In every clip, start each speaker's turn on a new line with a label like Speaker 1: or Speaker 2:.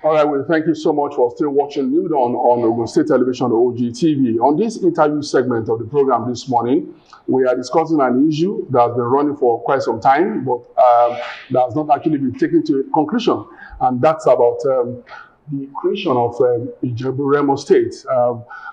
Speaker 1: All right, well, thank you so much for still watching New Dawn on Ogun State Television, OGTV. On this interview segment of the program this morning, we are discussing an issue that has been running for quite some time, but that has not actually been taken to a conclusion, and that's about the creation of Ijebu-Remo State.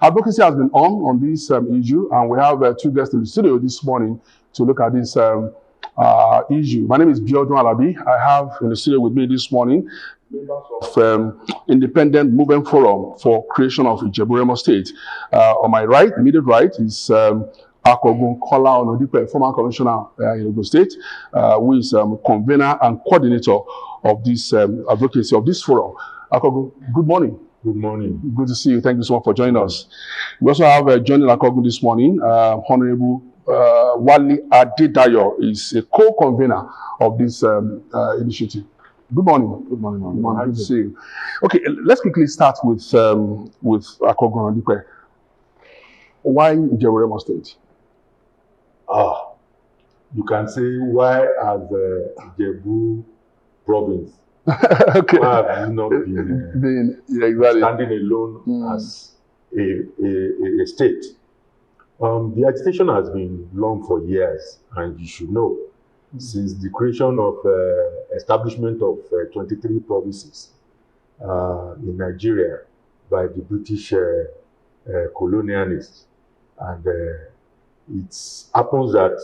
Speaker 1: Advocacy has been on this issue, and we have two guests in the studio this morning to look at this issue. My name is Biodun Alabi. I have in the studio with me this morning members of Independent Movement Forum for creation of Ijebu-Remo State. On my right, immediate right, is Akogun Kola Onodipe, former commissioner in Ogun State, who is convener and coordinator of this advocacy of this forum. Akogun, good morning.
Speaker 2: Good morning.
Speaker 1: Good to see you. Thank you so much for joining us. We also have joining Akogun this morning, Honorable Wale Adedayo is a co-convener of this initiative. Good morning.
Speaker 2: Good morning.
Speaker 1: Good morning. Good to see you. Okay, let's quickly start with Akogun Onodipe. Why Ijebu-Remo State?
Speaker 2: You can say why as Ijebu province.
Speaker 1: Okay.
Speaker 2: Why have you not been
Speaker 1: exactly.
Speaker 2: standing alone as a state? The agitation has been long for years, and you should know, since the creation of establishment of 23 provinces in Nigeria by the British colonialists, and it happens that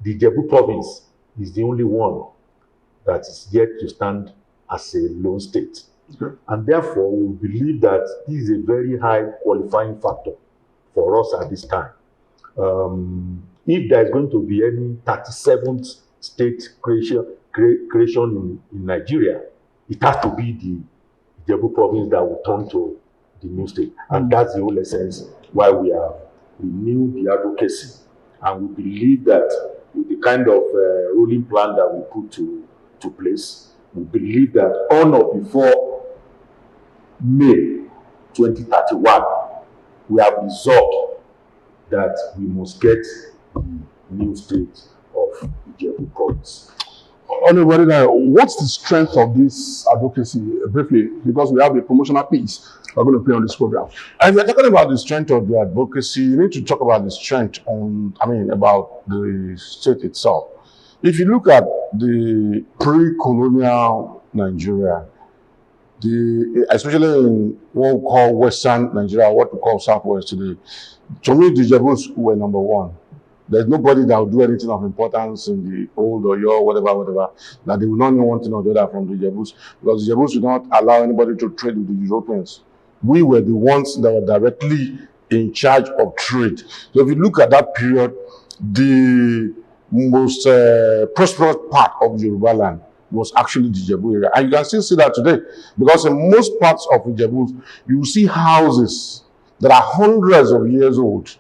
Speaker 2: the Ijebu province is the only one that is yet to stand as a lone state. Okay. And therefore, we believe that this is a very high qualifying factor for us at this time. If there is going to be any 37th state creation in Nigeria, it has to be the Ijebu province that will turn to the new state. And that's the whole essence why we have renewed the advocacy. And we believe that with the kind of ruling plan that we put to place, we believe that on or before May 2031, we have resolved that we must get the new state of Ijebu province.
Speaker 1: What's the strength of this advocacy, briefly, because we have the promotional piece we're going to play on this program.
Speaker 3: And we're talking about the strength of the advocacy. You need to talk about the strength about the state itself. If you look at the pre-colonial Nigeria, especially in what we call Western Nigeria, what we call Southwest today, to me, the Ijebus were number one. There's nobody that will do anything of importance in the old or your whatever, that they will not know one thing or the other from the Ijebus, because the Ijebus would not allow anybody to trade with the Europeans. We were the ones that were directly in charge of trade. So if you look at that period, the most prosperous part of Yoruba land was actually the Ijebu area. And you can still see that today, because in most parts of Ijebu, you see houses that are hundreds of years old.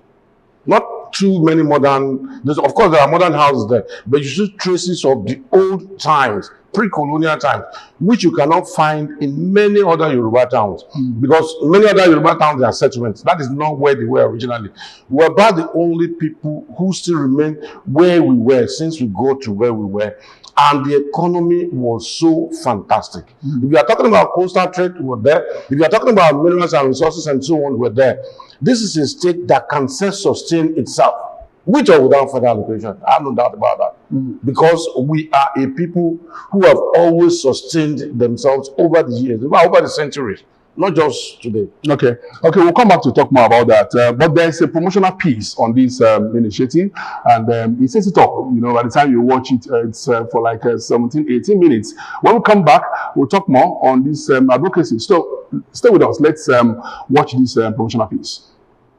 Speaker 3: Not too many modern, of course there are modern houses there, but you see traces of the old times, pre-colonial times, which you cannot find in many other Yoruba towns. Because many other Yoruba towns are settlements. That is not where they were originally. We are about the only people who still remain where we were since we got to where we were. And the economy was so fantastic. If you are talking about coastal trade, we were there. If you are talking about minerals and resources and so on, we were there. This is a state that can self-sustain itself, with or without federal allocation. I have no doubt about that. Because we are a people who have always sustained themselves over the years, over the centuries. Not just today.
Speaker 1: Okay, we'll come back to talk more about that. But there's a promotional piece on this initiative, and it sets it up. You know, by the time you watch it, it's for like 17, 18 minutes. When we come back, we'll talk more on this advocacy. So stay with us. Let's watch this promotional piece.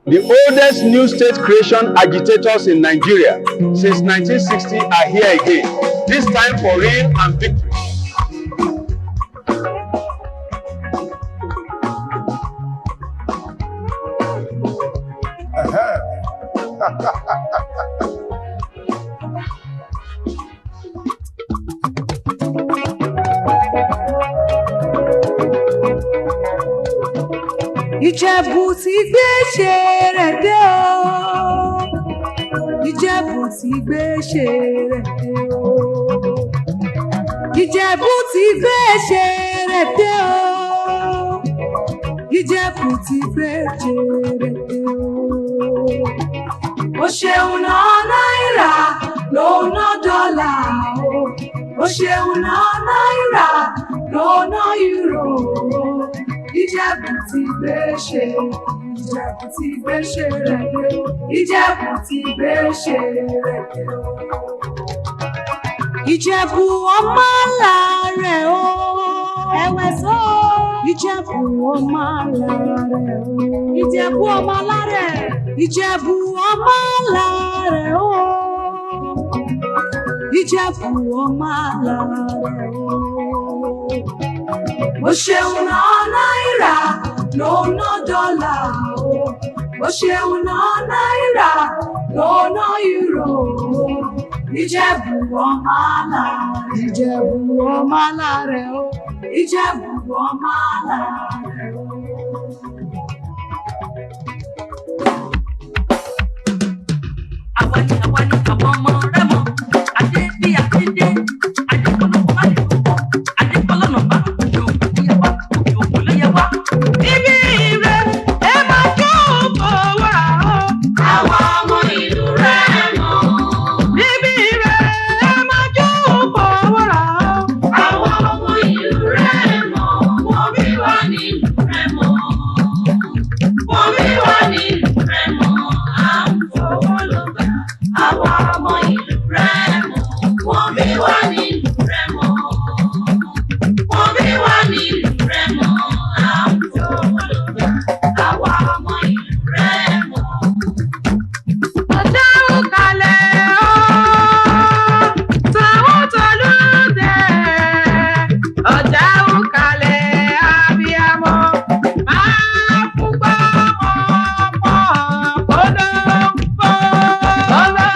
Speaker 1: The oldest new state creation agitators in Nigeria since 1960 are here again. This time for real and victory.
Speaker 4: Ìjẹ̀bú ti gbé ṣe rẹ̀ dé o. Ìjẹ̀bú ti gbé ṣe rẹ̀ dé o. Ìjẹ̀bú ti gbé ṣe rẹ̀ dé o. Ìjẹ̀bú ti gbé jèrè o. Ó ṣeun ná náírà ló ná dọ́là o. Ó ṣeun ná náírà ló ná euro o. Ìjẹ̀bú ti gbé ṣe, Ìjẹ̀bú ti gbé ṣe rẹ̀ dé o. Ìjẹ̀bú ti gbé ṣe rẹ̀ dé o. Ìjẹ̀bú ọmọ alárẹ̀ o. Ẹ̀wẹ̀ sọ. Ìjẹ̀bú ọmọ alárẹ̀ o. Ìjẹ̀bú ọmọ alárẹ̀. Ìjẹ̀bú ọmọ alárẹ̀ o. Ìjẹ̀bú ọmọ alárẹ̀ o. Ó ṣeun ná náírà ló ná dọ́là o. Ó ṣeun ná náírà ló ná euro o. Ìjẹ̀bú ọmọ alárẹ̀. Ìjẹ̀bú ọmọ alárẹ̀ o. Ìjẹ̀bú ọmọ alárẹ̀ o.
Speaker 5: Àwa ni àwọn ọmọ Rẹ́mọ. Adé bí Adédé. Adépọ́lọ́pọ̀ má lè kókó. Adépọ́lọ́nà bá òkè òkun ló yẹ wá. Òkè òkun ló yẹ wá. Ibi ire ẹ máa jó owó rà ó. Àwọn ọmọ ìlú Rẹ́mọ. Ibi ire ẹ máa jó owó rà ó. Àwọn ọmọ ìlú Rẹ́mọ. Wọ́n bí wá nílùú Rẹ́mọ. Wọ́n bí wá nílùú Rẹ́mọ. À ń fọwọ́ lọ gbà. Àwọn ọmọ ìlú Rẹ́mọ. Wọ́n bí wá nílùú Rẹ́mọ. Wọ́n bí wá nílùú Rẹ́mọ. À ń fọwọ́ lọ gbà. Àwọn ọmọ ìlú Rẹ́mọ. Ọjà ń kalẹ̀ ọ́, tàwọn tọ́lú dẹ̀. Ọjà ń kalẹ̀ abiyamọ, máa fún gbọ́mọ pọ̀ kólóńgbò. Ọjà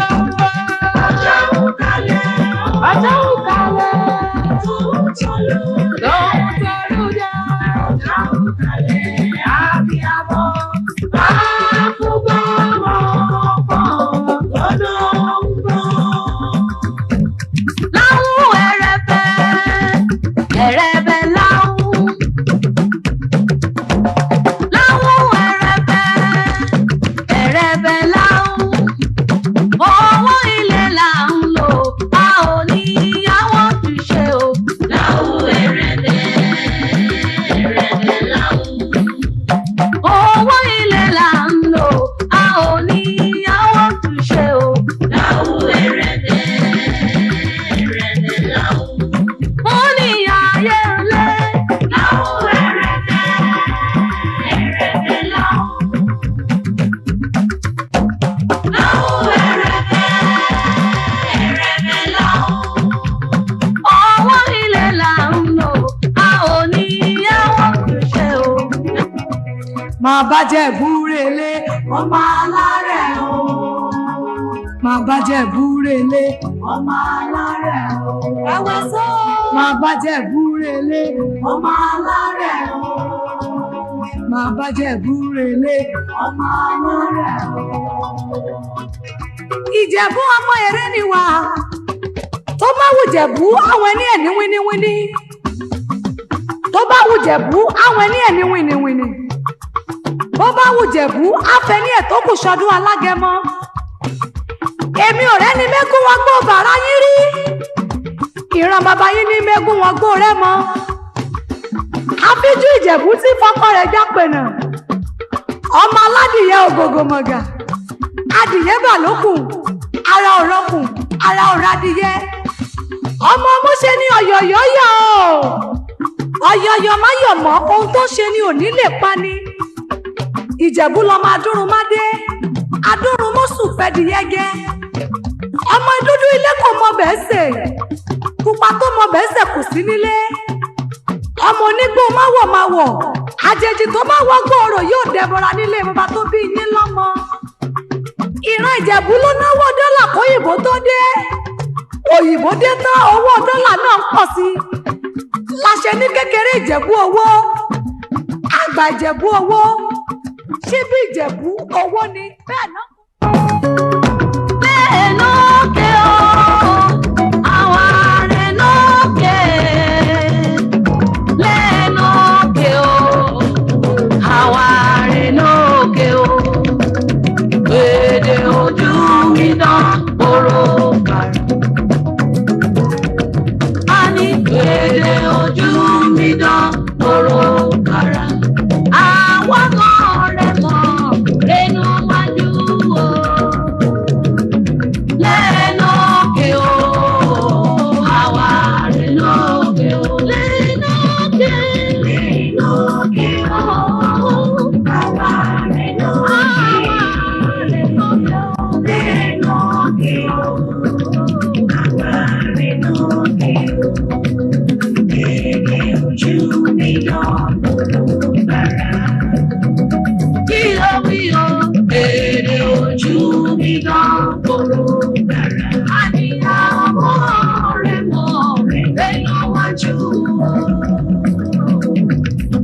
Speaker 5: ń kalẹ̀ ọ́, ọjà ń kalẹ̀ tàwọn tọ́lú dẹ̀. Ọjà ń kalẹ̀ abiyamọ, máa fún gbọ́mọ pọ̀ kólóńgbò. Láwùn ẹrẹ̀bẹ̀, ẹrẹ̀bẹ̀ láwùn. Láwùn ẹrẹ̀bẹ̀, ẹrẹ̀bẹ̀ láwùn. Owó ilé là ń lò, a ò ní yáwó fi ṣe o. Láwùn ẹrẹ̀bẹ̀, ẹrẹ̀bẹ̀ láwùn. Owó ilé là ń lò, a ò ní yáwó fi ṣe o. Láwùn ẹrẹ̀bẹ̀, ẹrẹ̀bẹ̀ láwùn. Ó ní ayé ilé. Láwùn ẹrẹ̀bẹ̀, ẹrẹ̀bẹ̀ láwùn. Láwùn ẹrẹ̀bẹ̀, ẹrẹ̀bẹ̀ láwùn. Owó ilé là ń lò, a ò ní yáwó fi ṣe o.
Speaker 4: Máa bá Jẹ̀bú relé ọmọ alárẹ̀ o. Máa bá Jẹ̀bú relé ọmọ alárẹ̀ o. Ẹ̀wẹ̀ sọ. Máa bá Jẹ̀bú relé ọmọ alárẹ̀ o. Máa bá Jẹ̀bú relé ọmọ alárẹ̀ o. Ìjẹ̀bú ọmọ èrè ni wà. Tó bá wù Jẹ̀bú àwọn ẹni ẹ̀ ní wíníwíní. Tó bá wù Jẹ̀bú àwọn ẹni ẹ̀ ní wíníwíní. Bó bá wù Jẹ̀bú àfẹ́ni ẹ̀ tó kù ṣọdún alágẹmọ. Èmi ò rẹ́ni mẹ́gún wọn gbó bàrá yín rí. Ìran bàbá yín ní mẹ́gún wọn gbó Rẹ́mọ. Àfíjú Ìjẹ̀bú tí fọ́kọ rẹ̀ jápẹ̀nà. Ọmọ aládìyẹ ògògò mọ̀gà. Adìyẹ bà lókùn, ara ò rọkùn, ara ò radìyẹ. Ọmọ Mósè ní ọ̀yọ̀yọ̀ yọ̀ o. Ọ̀yọ̀yọ̀ má yọ̀ mọ́, ohun tó ṣe ni ò ní lè pa ni. Ìjẹ̀bú lọmọ adúrúnmádé, adúrúnmọ́sù fẹ́díyẹ́gẹ́. Ọmọ dúdú ilé kò mọ bẹ́ẹ̀ sè, pupa tó mọ bẹ́ẹ̀ sè kò sí nílé. Ọmọ onígbó máwọ̀, àjèjì tó bá wọ́gbọ́ ọ̀rọ̀ yóò dẹbọra nílé bàbá tó bí yín lọ́mọ. Ìran Ìjẹ̀bú ló náwó dọ́là kóyìnbó tó dé. Òyìnbó dé tán, owó dọ́là náà ń pọ̀ sí. Láṣẹ ní kékeré Ìjẹ̀bú owó, àgbà Ìjẹ̀bú owó. Ṣé bí Ìjẹ̀bú owó ni bẹ́ẹ̀ náà?
Speaker 5: Lẹ́ẹ̀lókè o, àwọn ààrẹ lókè. Lẹ́ẹ̀lókè o, àwọn dán olùbẹ̀rẹ̀. Kí ló wí o? Èrè ojú mi dán olùbẹ̀rẹ̀. Àníyàwó rẹ̀ mọ̀ rẹ̀ lẹ́yìn wájú o.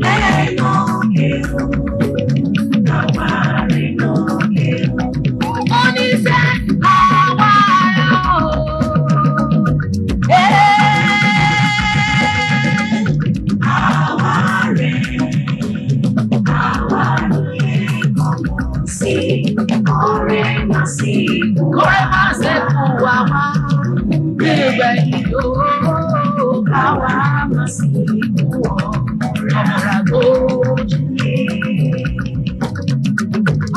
Speaker 5: Lẹ́yìn òkè o, àwa rẹ̀ lókè o. Oníṣẹ́ àwa rẹ̀ o. Kore mase kuwawa, bebe yo, kawa masi kuwa, amora gojule.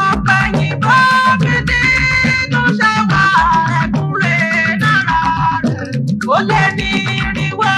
Speaker 5: Ọpẹ́ yìí bá mi dé ló ṣàwà ẹ̀kúnrẹ́ lára rẹ̀, ó lé ní ìrìwá.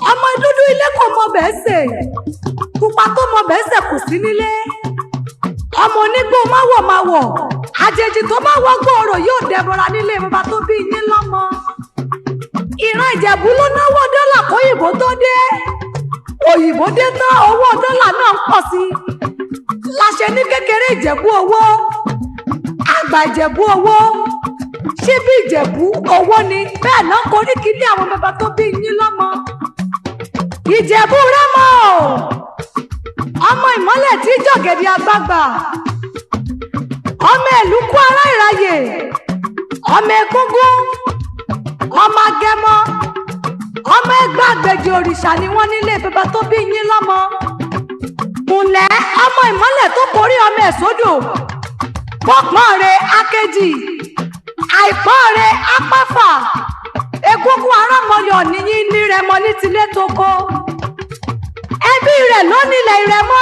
Speaker 4: Ọmọ dúdú ilé kò mọ bẹ́ẹ̀ sè, pupa tó mọ bẹ́ẹ̀ sè kò sí nílé. Ọmọ onígbó máwọ̀, àjèjì tó bá wọ́gbọ́ ọ̀rọ̀ yóò dẹbọra nílé bàbá tó bí yín lọ́mọ. Ìran Ìjẹ̀bú ló náwó dọ́là kóyìnbó tó dé. Òyìnbó dé tán owó dọ́là náà ń pọ̀ sí. Láṣẹ ní kékeré Ìjẹ̀bú owó, àgbà Ìjẹ̀bú owó, ṣíbí Ìjẹ̀bú owó ni bẹ́ẹ̀ náà korí kí ní àwọn bàbá tó bí yín lọ́mọ. Ijebu-Remo, ọmọ ìmọ́lẹ̀ tí jọ̀gẹ̀dẹ̀ àgbààgbà, ọmọ ẹ̀lúkú ará ìráyè, ọmọ egúngún, ọmọ agẹmọ, ọmọ ẹgbẹ́ àgbèjì òrìṣà ni wọ́n nílé bàbá tó bí yín lọ́mọ. Kùnlẹ̀ ọmọ ìmọ́lẹ̀ tó borí ọmọ ẹ̀sódò, pọ́pọ́n rẹ̀ akéjì, àìpọ́n rẹ̀ apáfà, egúngún arámọyọ̀ níyí ní Rẹmọ ní tilé toko. Ẹbí rẹ̀ ló nílẹ̀ Ìrẹmọ.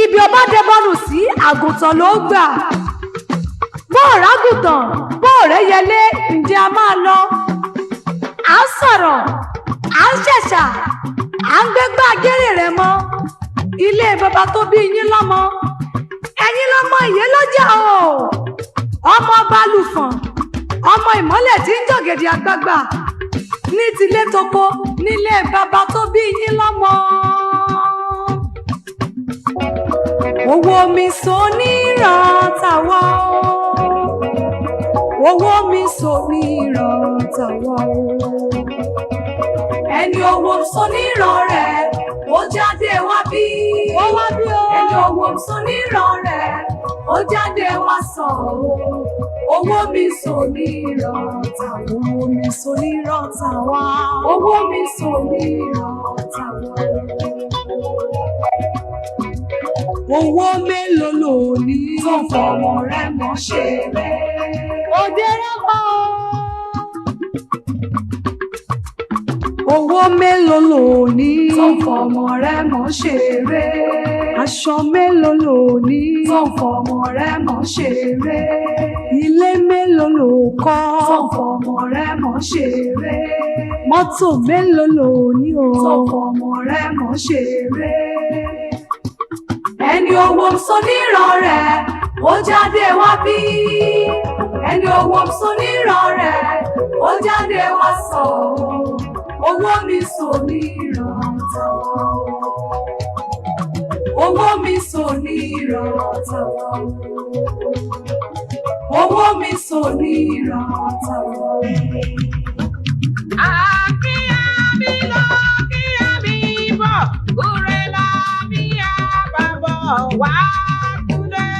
Speaker 4: Ibi ọba dẹbọrù sí àgùntàn ló gbà. Bóòrè àgùntàn, bóòrè yẹlé, ǹjẹ́ a máa lọ? À ń sọ̀rọ̀, à ń ṣẹ̀ṣà, à ń gbégbá agérè Rẹmọ. Ilé bàbá tó bí yín lọ́mọ. Ẹ̀yin lọ́mọ Ìyélọ́jà o. Ọmọ Balùfọ̀n, ọmọ ìmọ́lẹ̀ tí ń jọ̀gẹ̀dẹ̀ àgbààgbà ní tilé toko nílé bàbá tó bí yín lọ́mọ. Owó mi so níran tàwa o. Owó mi so níran tàwa o. Ẹni owó so níran rẹ̀ ó jáde wá bí. Ó wá bí o. Ẹni owó so níran rẹ̀ ó jáde wá sọ o. Owó mi so níran tàwa. Owó mi so níran tàwa. Owó mi so níran tàwa. Owó mélòó ló ní tó fọmọ Rẹmọ ṣeré? Òde Rẹmọ. Owó mélòó ló ní tó fọmọ Rẹmọ ṣeré? Aṣọ mélòó ló ní tó fọmọ Rẹmọ ṣeré? Ilé mélòó ló kọ́ tó fọmọ Rẹmọ ṣeré? Mọ́tò mélòó ló ní o tó fọmọ Rẹmọ ṣeré? Ẹni owó so níran rẹ̀ ó jáde wá bí. Ẹni owó so níran rẹ̀ ó jáde wá sọ. Owó mi so níran tàwa. Owó mi so níran tàwa. Owó mi so níran tàwa. Akíyàmí lọ, kíyàmí bọ̀, ure la bí a bá bọ̀ wá kúlẹ̀.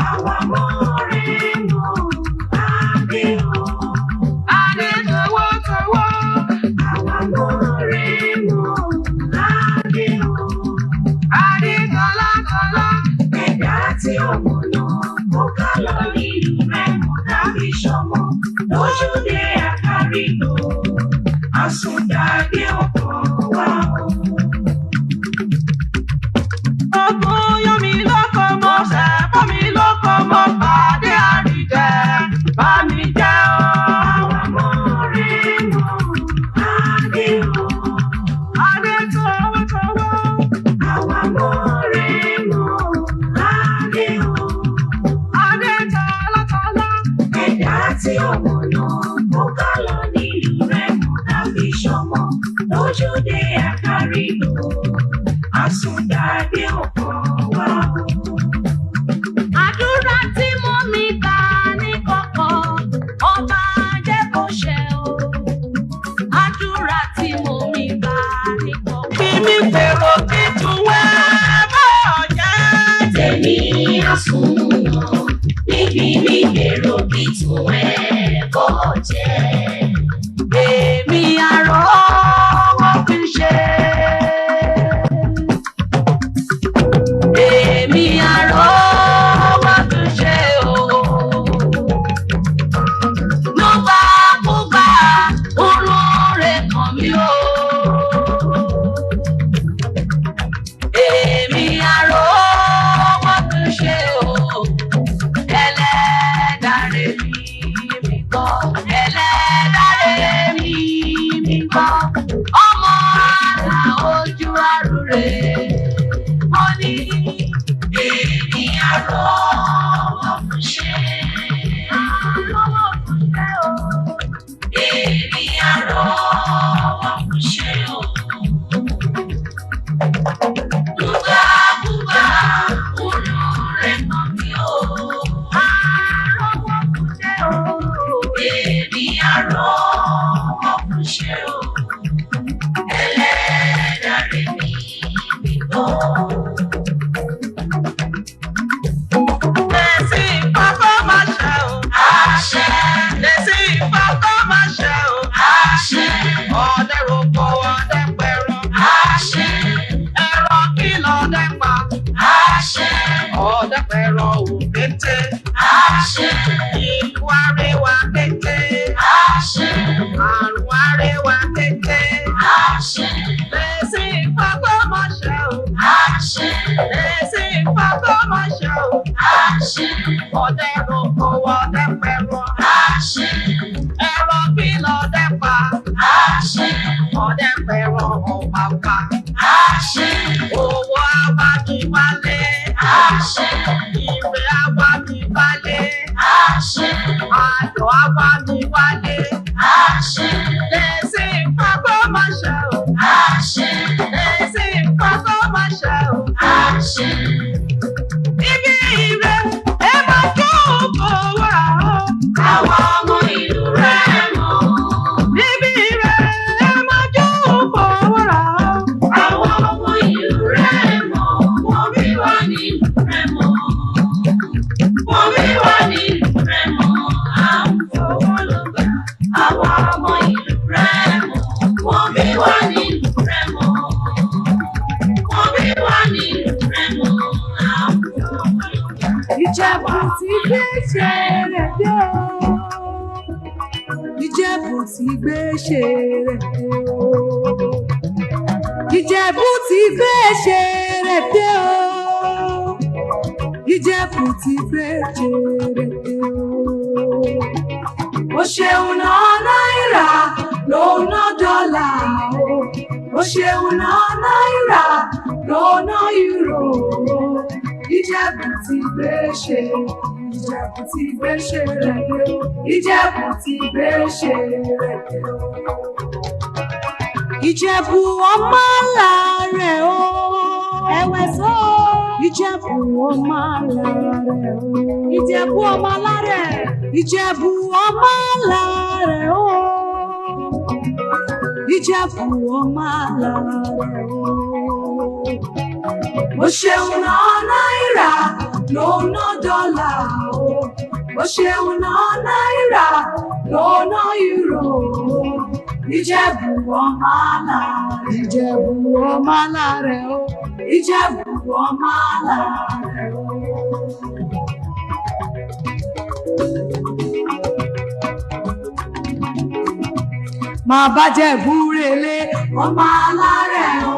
Speaker 4: Àwa mọ̀ rẹ̀ mọ̀ adé o. Adé tọwọ́ tọwọ́. Àwa mọ̀ rẹ̀ mọ̀ adé o. Adé tọ́lá tọ́lá. Ẹ̀dá tí ọmọ náà kó ká lọ nílùú Rẹmọ.
Speaker 5: lójúde àkàrígbò àsùndàgbé ọkàn wa o. Ọgbọ́n yọ mí lọ́kọ̀ mọ́ sẹ́fọ́ mi lọ́kọ̀ mọ́ pàdé àríjẹ bá mi jẹ́ ọ́. Àwọn ọmọ rẹ̀ mọ̀ adé o. Adé tọwọ́tọwọ́. Àwọn ọmọ rẹ̀ mọ̀ adé o. Adé tọ́lọ́tọ́lọ́. Ẹ̀dá tí ọmọ náà kó ká lọ nílùú rẹ̀ mọ̀ tàbí ṣọmọ lójúde àkàrígbò àsùndàgbé ọkàn wa o. Àdúrà tí mo mi gbà ní kọ̀kọ̀ ọba jẹ́ kó ṣẹ o. Àdúrà tí mo mi gbà ní kọ̀kọ̀. Bí mi fèrò kí tún wẹ́ bọ̀ jẹ́. Tèmi àsùnwọ̀n níbi mi fèrò kí tún wẹ́ bọ̀ jẹ́. Èmi àrọ́ wọ́n fi ṣe. Èmi àrọ́ wọ́n fi ṣe o. Nígbàkúgbà olóore kàn mí o. Èmi àrọ́ wọ́n fi ṣe o. Ẹlẹ́dàrè mi kọ́. Ẹlẹ́dàrè mi kọ́. Ọmọ àlà ojú àrùrè. Mo ní èmi àrọ́ wọ́n fi ṣe. Àrọ́ wọ́n fi ṣe o. Èmi àrọ́ wọ́n fi ṣe o. Nígbàkúgbà olóore kàn mí o. Àrọ́ wọ́n fi ṣe o. Èmi àrọ́ wọ́n fi ṣe o. Ẹlẹ́dàrè mi kọ́. Lẹ́sí ìpàkọ́ máa ṣe o. Àṣẹ. Lẹ́sí ìpàkọ́ máa ṣe o. Àṣẹ. Ọdẹ roko ọdẹ pẹran. Àṣẹ. Ẹran kí lọdẹ pa. Àṣẹ. Ọdẹ pẹran òkété. Àṣẹ. Ìlú àríwá kété. Àṣẹ. Àrùn àríwá kété. Àṣẹ. Lẹ́sí ìpàkọ́ máa ṣe o. Àṣẹ. Lẹ́sí ìpàkọ́ máa ṣe o. Àṣẹ. Ọdẹ roko ọdẹ pẹran. Àṣẹ. Ẹran kí lọdẹ pa. Àṣẹ. Ọdẹ pẹran ọba pa. Àṣẹ. Owó àwa mi wálé. Àṣẹ. Ìwé àwa mi wálé. Àṣẹ. Ayọ̀ àwa mi wálé. Àṣẹ. Lẹ́sí ìpàkọ́ máa ṣe o. Àṣẹ. Lẹ́sí ìpàkọ́ máa ṣe o. Àṣẹ. Ibi ire ẹ máa jókòó wá o. Àwọn ọmọ ìlú rẹ̀ mọ̀. Ibi ire ẹ máa jókòó wá o. Àwọn ọmọ ìlú rẹ̀ mọ̀. Wọ́n bí wá nílùú rẹ̀ mọ̀. Wọ́n bí wá nílùú rẹ̀ mọ̀. À ń fọwọ́ lọ gbà. Àwọn ọmọ ìlú rẹ̀ mọ̀. Wọ́n bí wá nílùú rẹ̀ mọ̀. Wọ́n bí wá nílùú rẹ̀ mọ̀. À ń fọwọ́ lọ gbà.
Speaker 4: Ìjẹ̀bú ti gbé ṣeré dé o. Ìjẹ̀bú ti gbé ṣeré dé o. Ìjẹ̀bú ti gbé ṣeré dé o. Ìjẹ̀bú ti gbé ṣeré dé o. Ó ṣeun ná náírà ló ná dọ́là o. Ó ṣeun ná náírà ló ná euro o. Ìjẹ̀bú ti gbé ṣe. Ìjẹ̀bú ti gbé ṣeré dé o. Ìjẹ̀bú ti gbé ṣeré dé o. Ìjẹ̀bú ọmọ àlàrẹ o. Ẹ̀wẹ̀ sọ. Ìjẹ̀bú ọmọ àlàrẹ o. Ìjẹ̀bú ọmọ àlàrẹ. Ìjẹ̀bú ọmọ àlàrẹ o. Ìjẹ̀bú ọmọ àlàrẹ o. Ó ṣeun ná náírà ló ná dọ́là o. Ó ṣeun ná náírà ló ná euro o. Ìjẹ̀bú ọmọ àlàrẹ. Ìjẹ̀bú ọmọ àlàrẹ o. Ìjẹ̀bú ọmọ àlàrẹ o. máa bá Jẹ̀bú relé ọmọ alárẹ̀ o.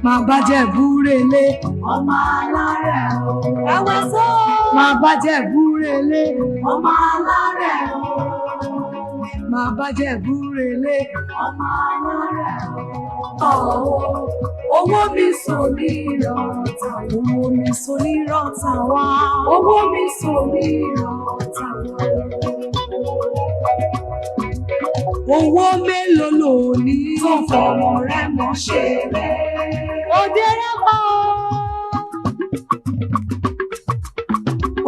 Speaker 4: Máa bá Jẹ̀bú relé ọmọ alárẹ̀ o. Ẹ̀wẹ̀ sọ. Máa bá Jẹ̀bú relé ọmọ alárẹ̀ o. Máa bá Jẹ̀bú relé ọmọ alárẹ̀ o. Owó mi sò ní ìrọ̀tà, owó mi sò ní ìrọ̀tà wá. Owó mi sò ní ìrọ̀tà wá. Owó mélòó lò ní tó fọmọ rẹ̀ mọ́ ṣe rẹ̀? Òde rẹ̀ pa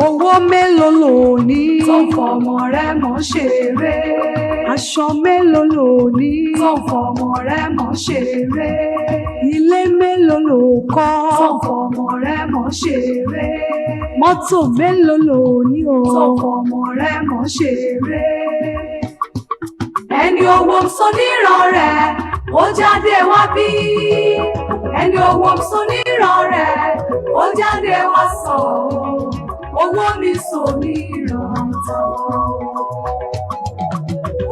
Speaker 4: owó mélòó lò ní tó fọmọ rẹ̀ mọ́ ṣe rẹ̀? Aṣọ mélòó lò ní tó fọmọ rẹ̀ mọ́ ṣe rẹ̀? Ilé mélòó lò kọ́ tó fọmọ rẹ̀ mọ́ ṣe rẹ̀? Mọ́tò mélòó lò ní o tó fọmọ rẹ̀ mọ́ ṣe rẹ̀? Ẹni owó sọ níran rẹ̀ ó jáde wá bí. Ẹni owó sọ níran rẹ̀ ó jáde wá sọ. Owó mi sọ níran tán.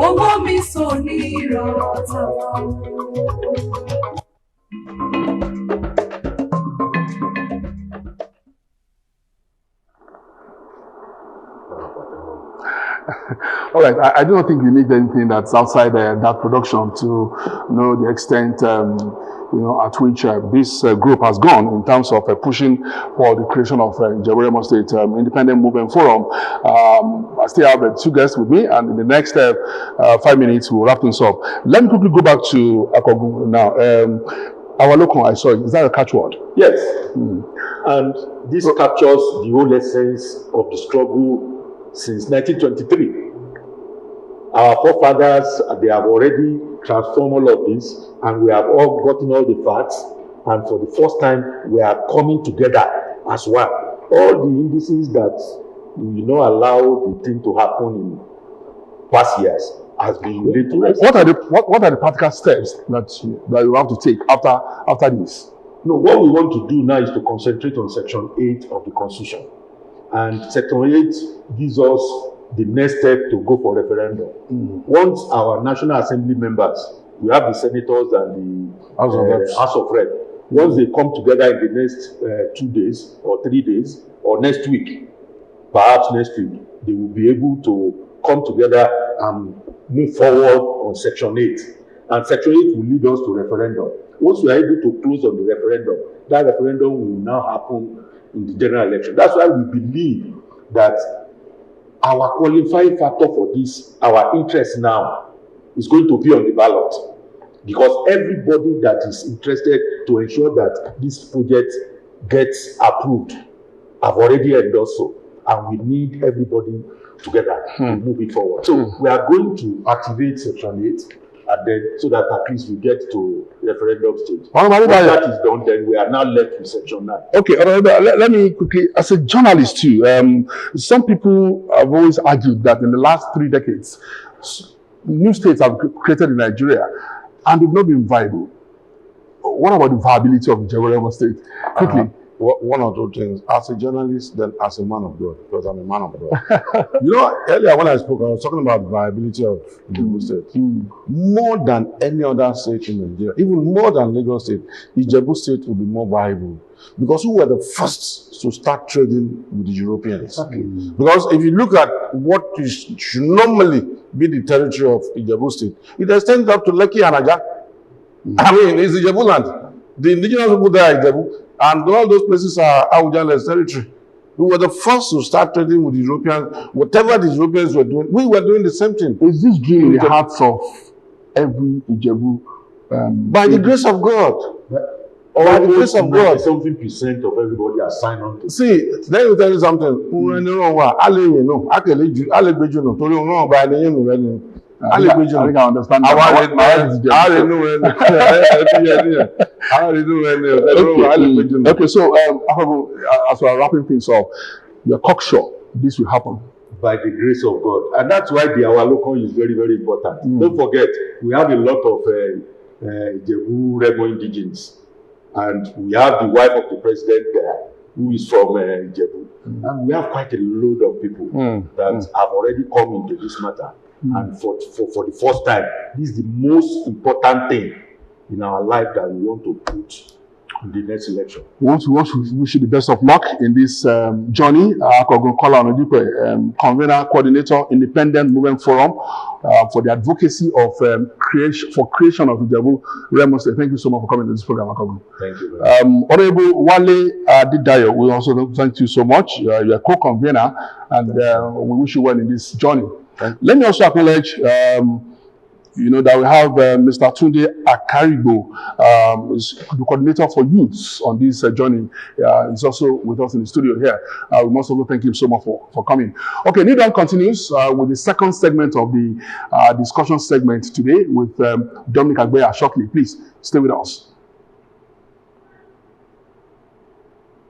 Speaker 4: Owó mi sọ níran tán.
Speaker 1: All right, I do not think you need anything that's outside that production to know the extent, at which this group has gone in terms of pushing for the creation of Ijebu-Remo State Independent Movement Forum. I still have two guests with me, and in the next 5 minutes, we'll wrap things up. Let me quickly go back to Akogun now. Our local, I saw it. Is that a catchword?
Speaker 2: Yes. And this captures the whole essence of the struggle since 1923. Our forefathers, they have already transformed all of this, and we have all gotten all the facts, and for the first time, we are coming together as one. All the indices that will not allow the thing to happen in past years has been laid to rest.
Speaker 1: What are the practical steps that you have to take after this?
Speaker 2: No, what we want to do now is to concentrate on Section 8 of the Constitution. And Section 8 gives us the next step to go for referendum. Once our National Assembly members, we have the senators and the House of Reps, once they come together in the next 2 days or 3 days or next week, perhaps next week, they will be able to come together and move forward on Section 8. And Section 8 will lead us to referendum. Once we are able to close on the referendum, that referendum will now happen in the general election. That's why we believe that our qualifying factor for this, our interest now, is going to be on the ballot. Because everybody that is interested to ensure that this project gets approved have already endorsed so. And we need everybody together to move it forward. So we are going to activate Section 8, and then so that at least we get to referendum stage. Once that is done, then we are now left with Section 9.
Speaker 1: Okay, let me quickly, as a journalist too, some people have always argued that in the last 3 decades, new states have created in Nigeria, and they've not been viable. What about the viability of the Ijebu-Remo State? Quickly.
Speaker 3: One or two things. As a journalist, then as a man of God, because I'm a man of God. Earlier when I spoke, I was talking about the viability of the Ijebu State. More than any other state in Nigeria, even more than Lagos State, Ijebu State will be more viable. Because we were the first to start trading with the Europeans. Because if you look at what should normally be the territory of Ijebu State, it extends up to Lekki and Aja. I mean, it's Ijebu land. The indigenous people there are Ijebu. And all those places are Awujanle's territory. We were the first to start trading with the Europeans. Whatever the Europeans were doing, we were doing the same thing.
Speaker 1: Is this dream in the hearts of every Ijebu?
Speaker 3: By the grace of God. By the grace of God.
Speaker 2: 70% of everybody are signed on to.
Speaker 3: See, let me tell you something.
Speaker 1: I think I understand. Okay, so as we are wrapping things up, you're cocksure this will happen.
Speaker 2: By the grace of God. And that's why the our local is very, very important. Don't forget, we have a lot of Ijebu-Remo indigenes. And we have the wife of the president there, who is from Ijebu. And we have quite a load of people that have already come into this matter. And for the first time, this is the most important thing in our life that we want to put in the next election.
Speaker 1: We want to wish you the best of luck in this journey. Convener, coordinator, Independent Movement Forum for the advocacy of creation of Ijebu-Remo State. Thank you so much for coming to this program, Akogun.
Speaker 2: Thank you very much.
Speaker 1: Honorable Wale Didayo, we also thank you so much. You are a co-convener, and we wish you well in this journey. Let me also acknowledge that we have Mr. Tunde Akaribo, the coordinator for youths on this journey. He's also with us in the studio here. We must also thank him so much for coming. Okay, Need On continues with the second segment of the discussion segment today with Dominic Agbeya shortly. Please stay with us.